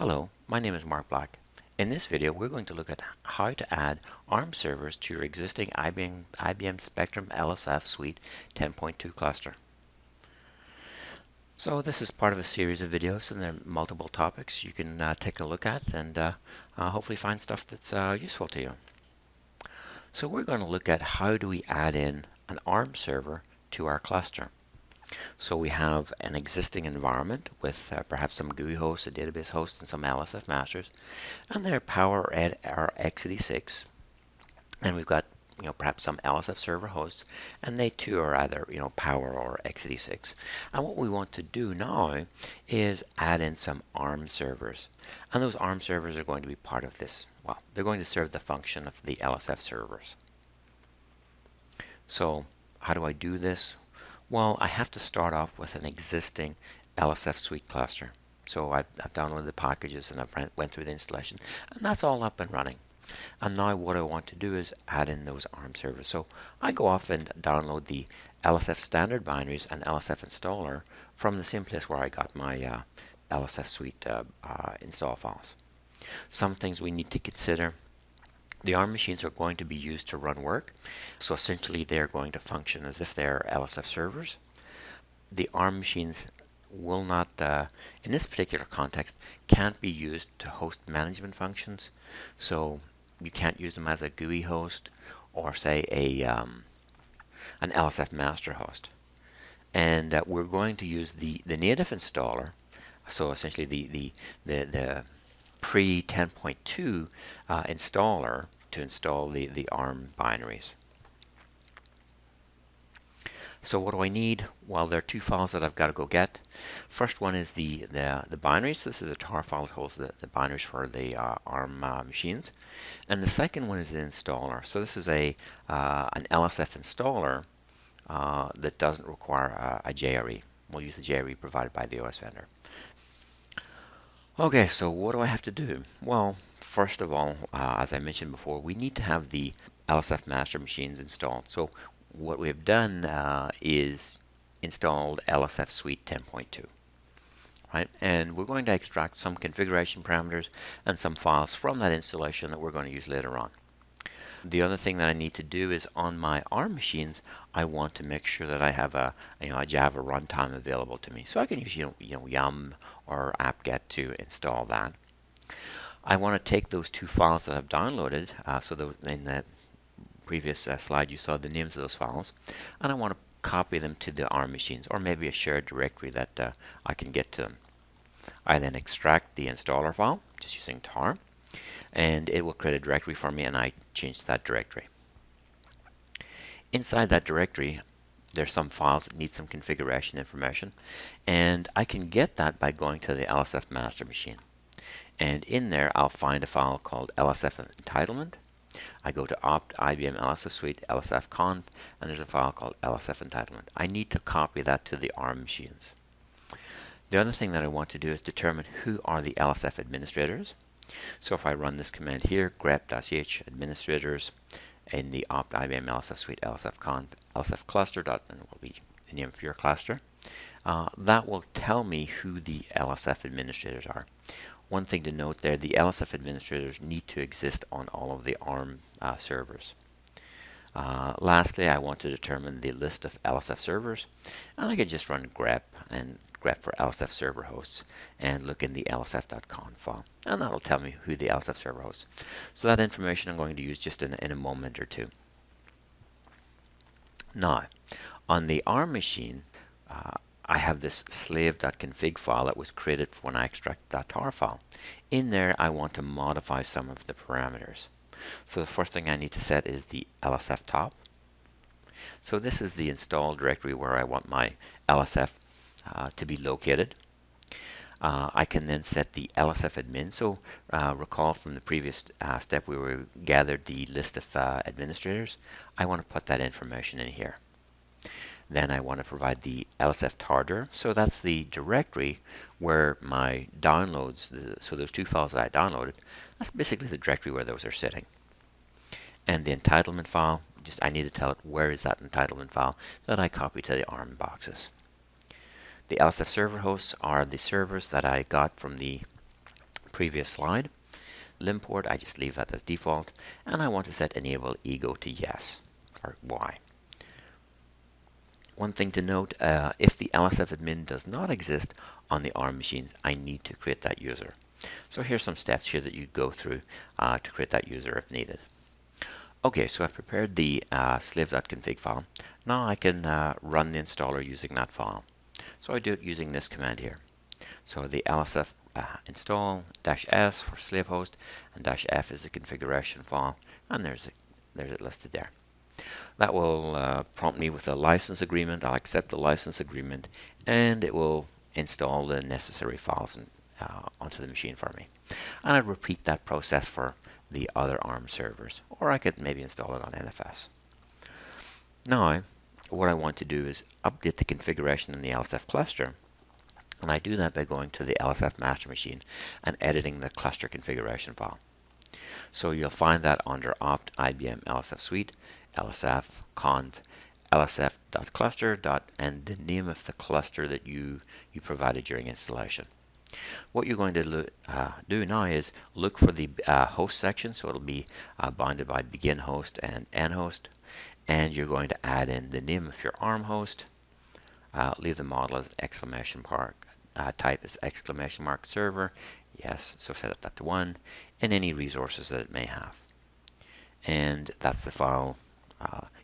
Hello, my name is Mark Black. In this video, we're going to look at how to add ARM servers to your existing IBM Spectrum LSF Suite 10.2 cluster. So this is part of a series of videos, and there are multiple topics you can take a look at and hopefully find stuff that's useful to you. So we're going to look at how do we add in an ARM server to our cluster. So we have an existing environment with perhaps some GUI hosts, a database host, and some LSF masters, and their power are x86, and we've got perhaps some LSF server hosts, and they too are either power or x86. And what we want to do now is add in some ARM servers, and those ARM servers are going to be part of this. Well, they're going to serve the function of the LSF servers. So how do I do this? Well, I have to start off with an existing LSF suite cluster. So I've downloaded the packages and I've went through the installation, and that's all up and running. And now what I want to do is add in those ARM servers. So I go off and download the LSF standard binaries and LSF installer from the same place where I got my LSF suite install files. Some things we need to consider. The ARM machines are going to be used to run work, so essentially they're going to function as if they're LSF servers. The ARM machines will not, in this particular context, can't be used to host management functions. So you can't use them as a GUI host or say an LSF master host. And we're going to use the native installer, so essentially the pre 10.2 installer to install the ARM binaries. So what do I need? Well, there are two files that I've got to go get. First one is the binaries. So this is a tar file that holds the binaries for the ARM machines. And the second one is the installer. So this is an LSF installer that doesn't require a JRE. We'll use the JRE provided by the OS vendor. Okay, so what do I have to do? Well, first of all, as I mentioned before, we need to have the LSF master machines installed. So what we've done is installed LSF Suite 10.2, right? And we're going to extract some configuration parameters and some files from that installation that we're going to use later on. The other thing that I need to do is on my ARM machines, I want to make sure that I have a Java runtime available to me. So I can use yum or apt-get to install that. I want to take those two files that I've downloaded, so those in the previous slide you saw the names of those files, and I want to copy them to the ARM machines or maybe a shared directory that I can get to them. I then extract the installer file just using tar, and it will create a directory for me, and I change that directory. Inside that directory, there's some files that need some configuration information, and I can get that by going to the LSF master machine. And in there, I'll find a file called LSF entitlement. I go to opt IBM LSF Suite LSF conf, and there's a file called LSF entitlement. I need to copy that to the ARM machines. The other thing that I want to do is determine who are the LSF administrators. So if I run this command here, grep-ch administrators in the opt IBM LSF Suite LSF conf LSF cluster and will be the name of your cluster, that will tell me who the LSF administrators are. One thing to note there, the LSF administrators need to exist on all of the ARM servers. Lastly, I want to determine the list of LSF servers, and I can just run grep and grep for LSF server hosts and look in the lsf.conf file, and that'll tell me who the LSF server hosts. So that information I'm going to use just in a moment or two. Now, on the ARM machine, I have this slave.config file that was created when I extracted that tar file. In there, I want to modify some of the parameters. So the first thing I need to set is the LSF top. So this is the install directory where I want my LSF to be located. I can then set the LSF admin. So recall from the previous step we gathered the list of administrators. I want to put that information in here. Then I want to provide the LSF tardir. So that's the directory where my downloads, so those two files that I downloaded, that's basically the directory where those are sitting. And the entitlement file, I need to tell it where is that entitlement file that I copy to the ARM boxes. The LSF server hosts are the servers that I got from the previous slide. Lim port, I just leave that as default, and I want to set enable ego to yes, or Y. One thing to note, if the LSF admin does not exist on the ARM machines, I need to create that user. So here's some steps here that you go through to create that user if needed. Okay, so I've prepared the slave.config file. Now I can run the installer using that file. So I do it using this command here. So the LSF install -s for slave host, and -f is the configuration file, and there's it listed there. That will prompt me with a license agreement. I'll accept the license agreement, and it will install the necessary files onto the machine for me. And I'd repeat that process for the other ARM servers, or I could maybe install it on NFS. Now, what I want to do is update the configuration in the LSF cluster, and I do that by going to the LSF master machine and editing the cluster configuration file. So you'll find that under opt IBM LSF suite, LSF conf lsf.cluster. And the name of the cluster that you provided during installation. What you're going to do now is look for the host section, so it'll be bounded by begin host and end host, and you're going to add in the name of your ARM host, leave the model as exclamation mark, type is exclamation mark server, yes, so set that to 1, and any resources that it may have. And that's the file.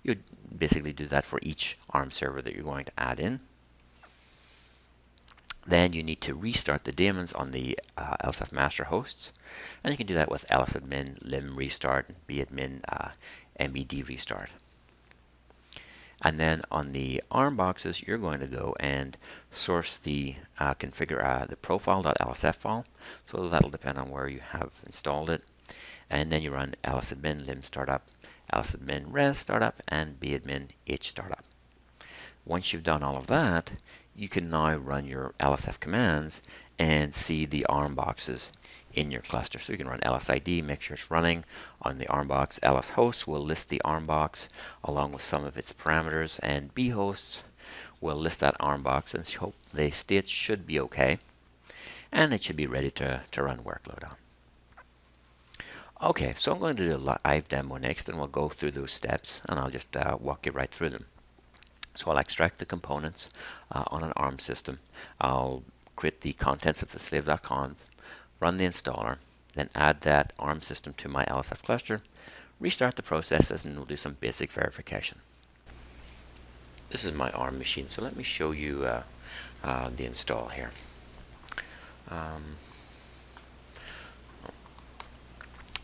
You would basically do that for each ARM server that you're going to add in. Then you need to restart the daemons on the LSF master hosts, and you can do that with lsadmin lim restart, badmin mbd restart. And then on the ARM boxes, you're going to go and source the configure the profile.lsf file. So that'll depend on where you have installed it. And then you run lsadmin lim startup, lsadmin res startup, and badmin h startup. Once you've done all of that, you can now run your LSF commands and see the ARM boxes in your cluster. So you can run lsid, make sure it's running on the ARM box. lshost will list the ARM box along with some of its parameters, and bhosts will list that ARM box and hope the state should be okay, and it should be ready to run workload on. Okay, so I'm going to do a live demo next, and we'll go through those steps, and I'll just walk you right through them. So I'll extract the components on an ARM system. I'll create the contents of the slave.conf, run the installer, then add that ARM system to my LSF cluster, restart the processes, and we'll do some basic verification. This is my ARM machine, so let me show you the install here.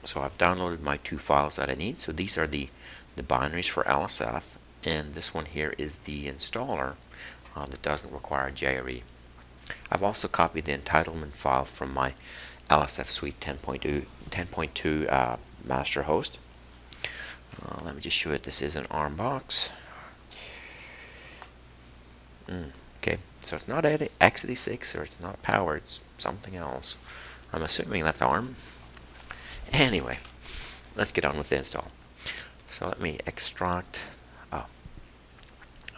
So I've downloaded my 2 files that I need. So these are the binaries for LSF, and this one here is the installer that doesn't require JRE. I've also copied the entitlement file from my LSF suite 10.2 master host. Let me just show it. This is an ARM box. Okay, so it's not x86 or it's not power, it's something else. I'm assuming that's ARM. Anyway, let's get on with the install. So let me extract.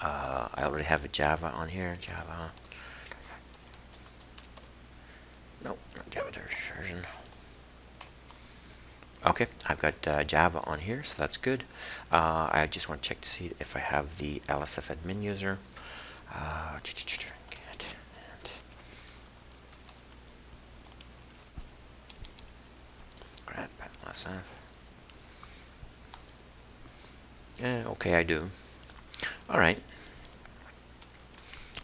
I already have a Java on here. Java. Nope, not Java version. Okay, I've got Java on here, so that's good. I just want to check to see if I have the LSF admin user. Grab LSF. Okay, I do. All right.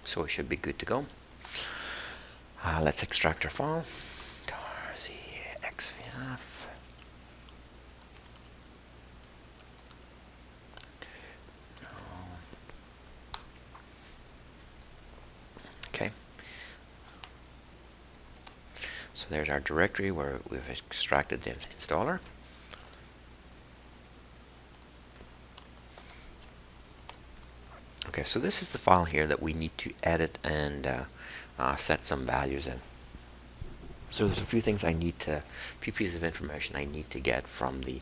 So we should be good to go. Let's extract our file. xvf. Okay. So there's our directory where we've extracted the installer. Okay, so this is the file here that we need to edit and set some values in. So there's a few things I need to, a few pieces of information I need to get from the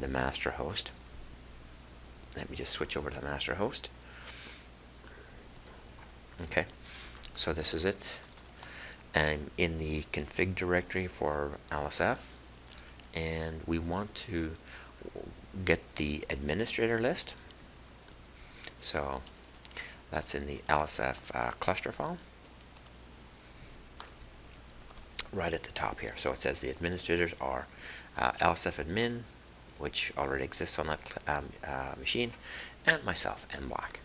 master host. Let me just switch over to the master host. Okay, so this is it. I'm in the config directory for LSF, and we want to get the administrator list. So that's in the LSF cluster file, right at the top here. So it says the administrators are LSF admin, which already exists on that machine, and myself, mblack.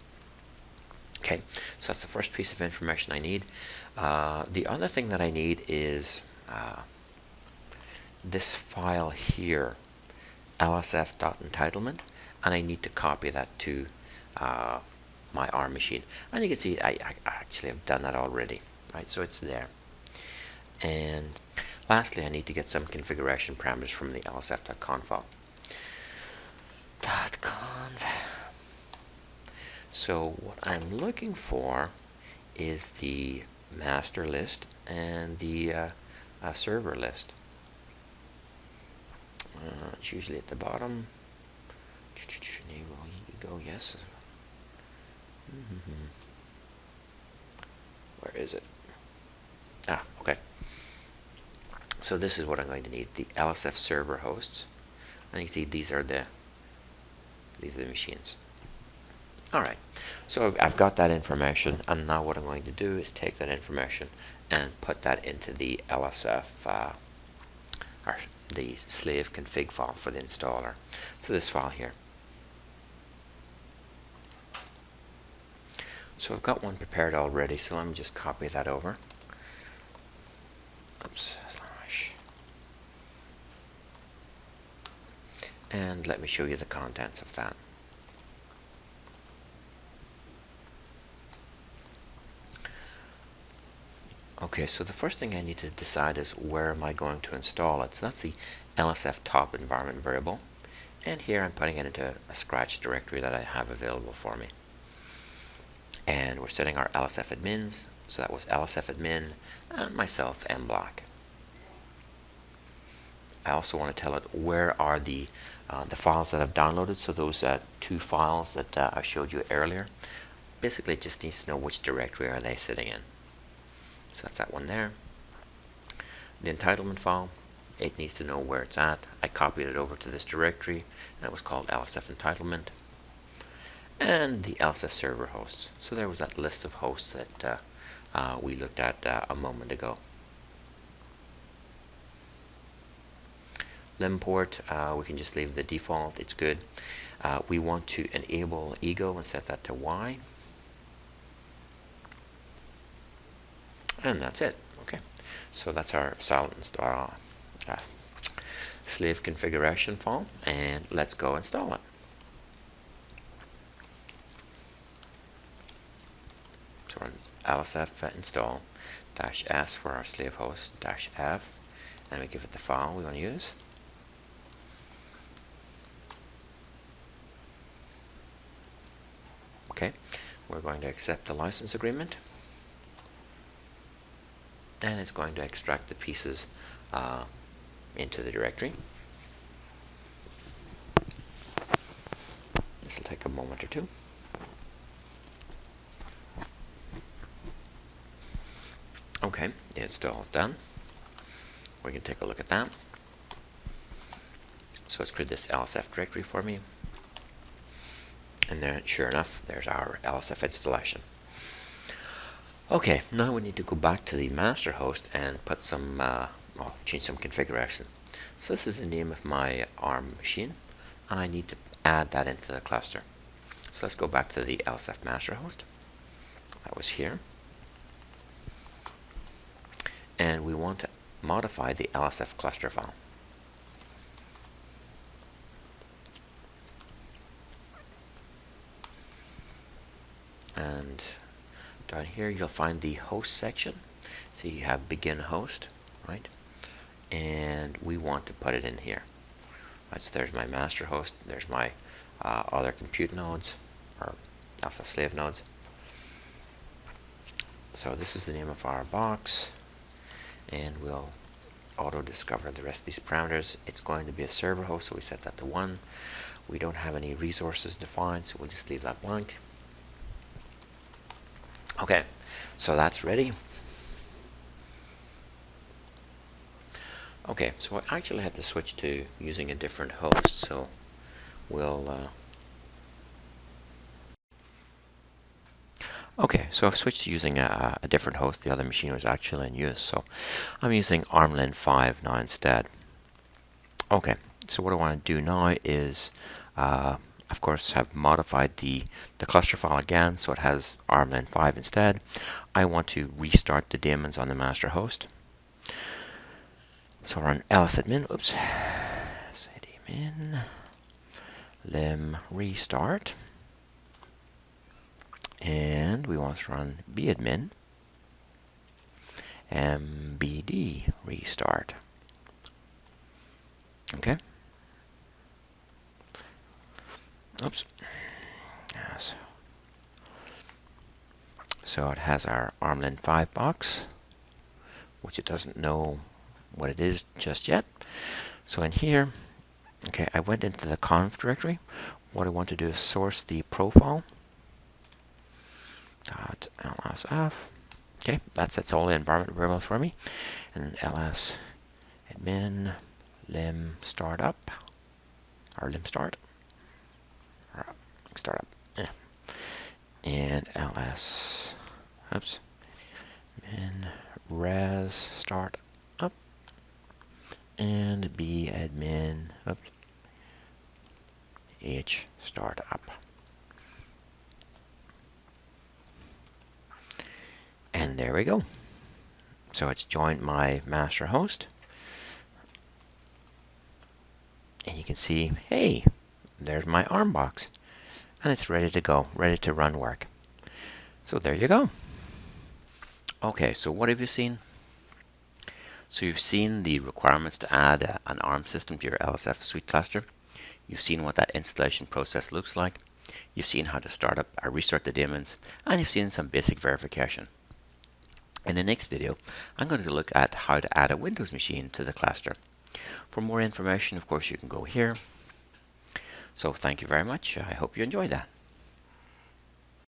Okay, so that's the first piece of information I need. The other thing that I need is this file here, lsf.entitlement, and I need to copy that to my ARM machine. And you can see I actually have done that already, right? So it's there. And lastly, I need to get some configuration parameters from the lsf.conf file. .conf. So what I'm looking for is the master list and the server list. It's usually at the bottom. Enable ego, yes. Where is it? Ah, okay. So this is what I'm going to need: the LSF server hosts. And you can see these are the machines. All right. So I've got that information, and now what I'm going to do is take that information and put that into the LSF or the slave config file for the installer. So this file here. So I've got one prepared already, so let me just copy that over. Oops, slash. And let me show you the contents of that. Okay, so the first thing I need to decide is where am I going to install it. So that's the LSF top environment variable. And here I'm putting it into a Scratch directory that I have available for me. And we're setting our LSF admins. So that was LSF admin and myself, mblack. I also want to tell it where are the files that I've downloaded. So those two files that I showed you earlier. Basically, it just needs to know which directory are they sitting in. So that's that one there. The entitlement file, it needs to know where it's at. I copied it over to this directory, and it was called LSF entitlement. And the LSF server hosts. So there was that list of hosts that we looked at a moment ago. Lim port, we can just leave the default, it's good. We want to enable ego and set that to Y. And that's it. Okay, so that's our slave configuration file, and let's go install it. So run lsf install -s for our slave host -f, and we give it the file we want to use. Okay, we're going to accept the license agreement, and it's going to extract the pieces into the directory. This will take a moment or two. Okay, the install is done. We can take a look at that. So it's created this LSF directory for me. And then, sure enough, there's our LSF installation. Okay, now we need to go back to the master host and put some, change some configuration. So this is the name of my ARM machine, and I need to add that into the cluster. So let's go back to the LSF master host. That was here. And we want to modify the LSF cluster file. And down here you'll find the host section. So you have begin host, right? And we want to put it in here. Right, so there's my master host, there's my other compute nodes, or LSF slave nodes. So this is the name of our box, and we'll auto discover the rest of these parameters. It's going to be a server host, so we set that to 1. We don't have any resources defined, so we'll just leave that blank. Okay, so that's ready. Okay, so I actually had to switch to using a different host, so we'll okay, so I've switched to using a different host. The other machine was actually in use, so I'm using ARMLIN 5 now instead. Okay, so what I want to do now is, of course, have modified the cluster file again, so it has ARMLIN 5 instead. I want to restart the daemons on the master host. So run lsadmin, oops, lsadmin, lim restart, and we want to run badmin, mbd restart. Okay. Oops. Yes. So it has our ARMLIN 5 box, which it doesn't know what it is just yet. So in here, okay, I went into the conf directory. What I want to do is source the profile .lsf. Okay, that sets all the environment variables for me. And ls admin lim startup or lim start or startup. Yeah. And ls oops admin res start up and badmin oops h startup. And there we go. So it's joined my master host. And you can see, hey, there's my ARM box. And it's ready to go, ready to run work. So there you go. Okay, so what have you seen? So you've seen the requirements to add an ARM system to your LSF suite cluster. You've seen what that installation process looks like. You've seen how to start up or restart the daemons. And you've seen some basic verification. In the next video, I'm going to look at how to add a Windows machine to the cluster. For more information, of course, you can go here. So thank you very much. I hope you enjoyed that.